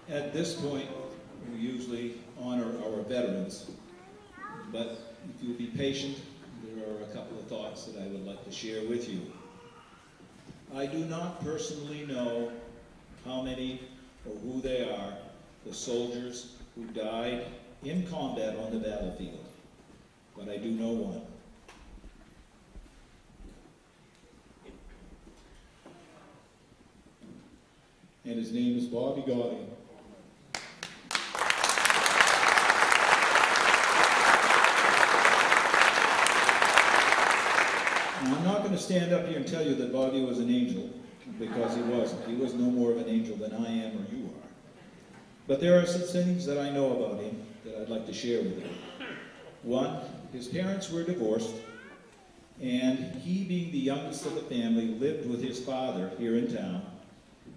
At this point, we usually honor our veterans, but if you'll be patient, there are a couple of thoughts that I would like to share with you. I do not personally know how many or who they are, the soldiers who died in combat on the battlefield, but I do know one. And his name is Bobby Gauding. I'm not going to stand up here and tell you that Bobby was an angel, because he wasn't. He was no more of an angel than I am or you are. But there are some things that I know about him that I'd like to share with you. One, his parents were divorced, and he, being the youngest of the family, lived with his father here in town,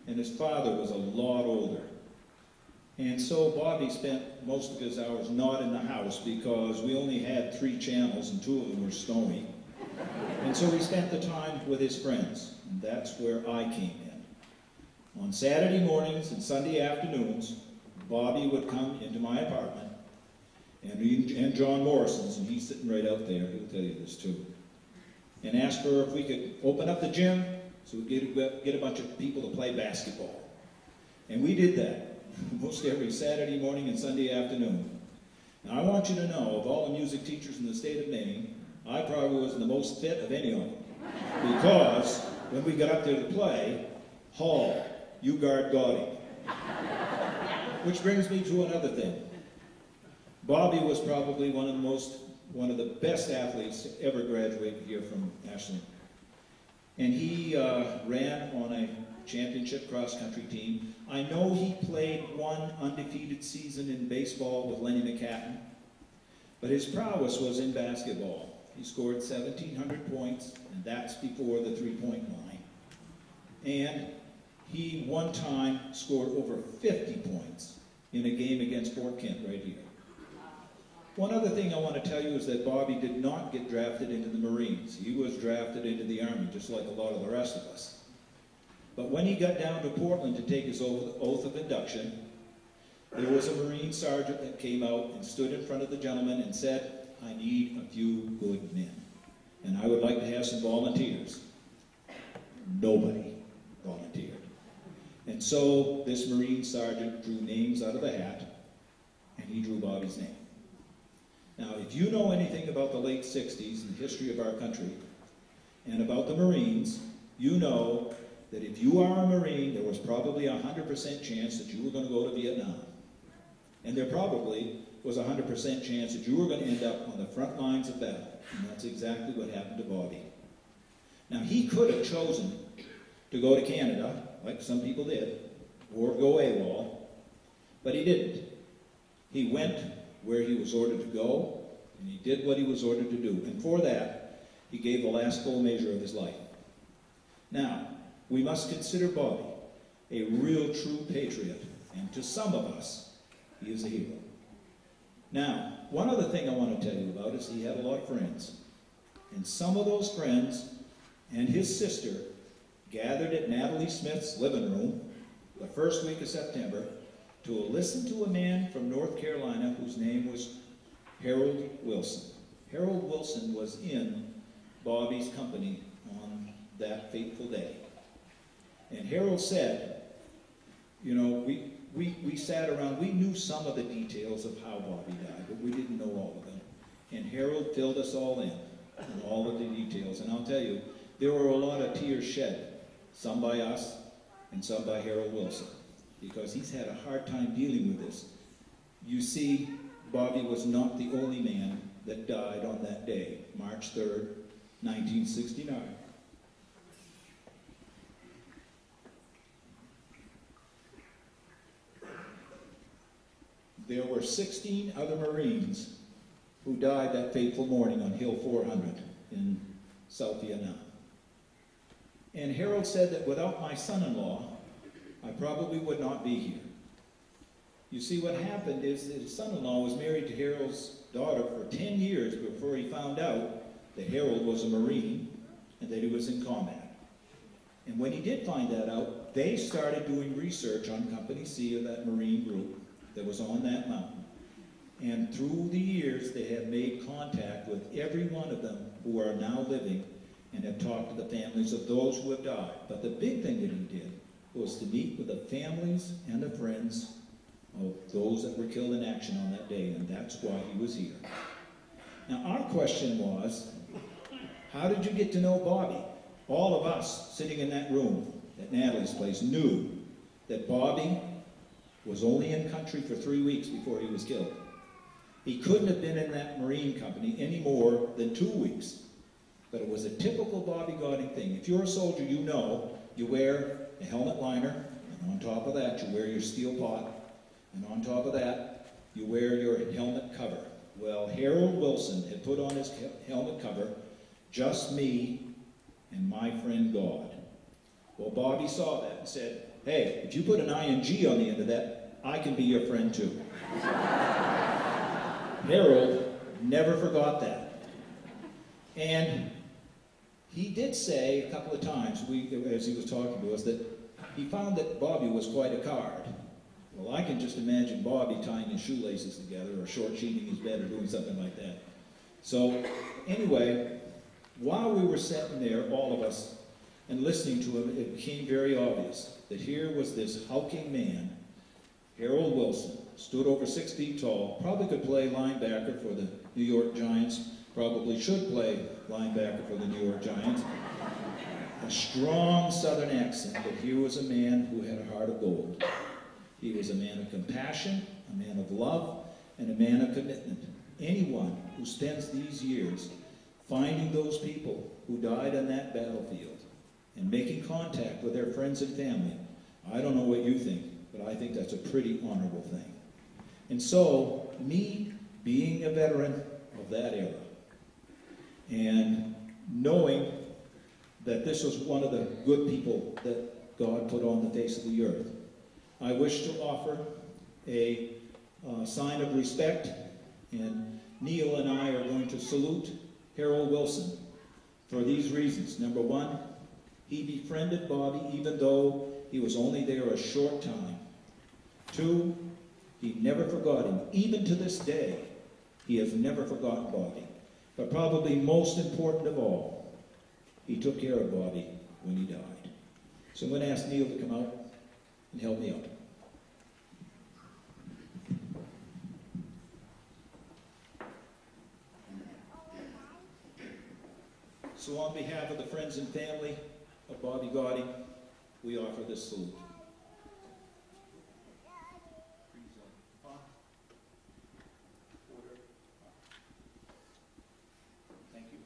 and his father was a lot older. And so Bobby spent most of his hours not in the house because we only had 3 channels and 2 of them were snowy. And so he spent the time with his friends, and that's where I came in. On Saturday mornings and Sunday afternoons, Bobby would come into my apartment, and John Morrison's, and he's sitting right out there, he'll tell you this too, and ask her if we could open up the gym so we could get a bunch of people to play basketball. And we did that most every Saturday morning and Sunday afternoon. Now I want you to know, of all the music teachers in the state of Maine, I probably was the most fit of any of them. Because when we got up there to play, Hall, you guard Gauding. Which brings me to another thing. Bobby was probably one of the best athletes to ever graduate here from Ashland. And he ran on a championship cross-country team. I know he played 1 undefeated season in baseball with Lenny McCatton, but his prowess was in basketball. He scored 1,700 points, and that's before the three-point line. And he one time scored over 50 points in a game against Fort Kent right here. One other thing I want to tell you is that Bobby did not get drafted into the Marines. He was drafted into the Army, just like a lot of the rest of us. But when he got down to Portland to take his oath of induction, there was a Marine sergeant that came out and stood in front of the gentleman and said, "I need a few good men, and I would like to have some volunteers." Nobody volunteered. And so this Marine sergeant drew names out of a hat, and he drew Bobby's name. Now, if you know anything about the late 60s and the history of our country, and about the Marines, you know that if you are a Marine, there was probably a 100% chance that you were going to go to Vietnam. And there probably was a 100% chance that you were going to end up on the front lines of battle. And that's exactly what happened to Bobby. Now, he could have chosen to go to Canada, like some people did, or go AWOL, but he didn't. He went where he was ordered to go, and he did what he was ordered to do. And for that, he gave the last full measure of his life. Now, we must consider Bobby a real true patriot, and to some of us, he is a hero. Now, one other thing I want to tell you about is he had a lot of friends. And some of those friends and his sister gathered at Natalie Smith's living room the first week of September to listen to a man from North Carolina whose name was Harold Wilson. Harold Wilson was in Bobby's company on that fateful day. And Harold said, you know, we sat around, we knew some of the details of how Bobby died, but we didn't know all of them. And Harold filled us all in on all of the details. And I'll tell you, there were a lot of tears shed, some by us and some by Harold Wilson, because he's had a hard time dealing with this. You see, Bobby was not the only man that died on that day, March 3rd, 1969. There were 16 other Marines who died that fateful morning on Hill 400 in South Vietnam. And Harold said that without my son-in-law, I probably would not be here. You see, what happened is that his son-in-law was married to Harold's daughter for 10 years before he found out that Harold was a Marine and that he was in combat. And when he did find that out, they started doing research on Company C of that Marine group that was on that mountain. And through the years, they have made contact with every one of them who are now living and have talked to the families of those who have died. But the big thing that he did was to meet with the families and the friends of those that were killed in action on that day, and that's why he was here. Now, our question was, how did you get to know Bobby? All of us sitting in that room at Natalie's place knew that Bobby was only in country for 3 weeks before he was killed. He couldn't have been in that Marine company any more than 2 weeks. But it was a typical Bobby Gauding thing. If you're a soldier, you know you wear a helmet liner, and on top of that you wear your steel pot, and on top of that you wear your helmet cover. Well, Harold Wilson had put on his helmet cover, "Just me and my friend God." Well, Bobby saw that and said, "Hey, if you put an ING on the end of that, I can be your friend too." Harold never forgot that. And he did say a couple of times, as he was talking to us, that he found that Bobby was quite a card. Well, I can just imagine Bobby tying his shoelaces together or short-sheeting his bed or doing something like that. So, anyway, while we were sitting there, all of us, and listening to him, it became very obvious that here was this hulking man, Harold Wilson, stood over 6 feet tall, probably could play linebacker for the New York Giants, probably should play linebacker for the New York Giants. A strong Southern accent, but here was a man who had a heart of gold. He was a man of compassion, a man of love, and a man of commitment. Anyone who spends these years finding those people who died on that battlefield and making contact with their friends and family, I don't know what you think, but I think that's a pretty honorable thing. And so, me being a veteran of that era, and knowing that this was one of the good people that God put on the face of the earth, I wish to offer a sign of respect, and Neil and I are going to salute Harold Wilson for these reasons. Number one, he befriended Bobby even though he was only there a short time. Two, he never forgot him. Even to this day, he has never forgotten Bobby. But probably most important of all, he took care of Bobby when he died. So I'm going to ask Neil to come out and help me out. So on behalf of the friends and family of Bobby Gauding, we offer this salute. Thank you.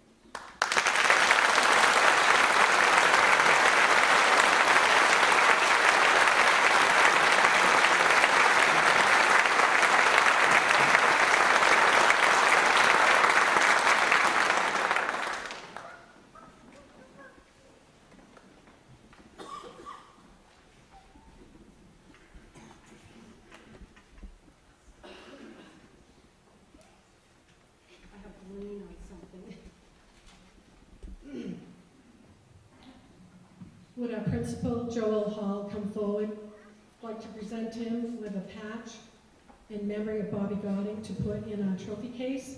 Would our principal, Joel Hall, come forward? I'd like to present him with a patch in memory of Bobby Gauding to put in our trophy case.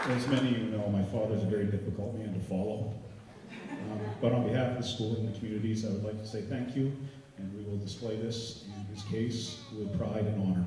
As many of you know, my father's a very difficult man to follow. But on behalf of the school and the communities, I would like to say thank you, and we will display this in his case with pride and honor.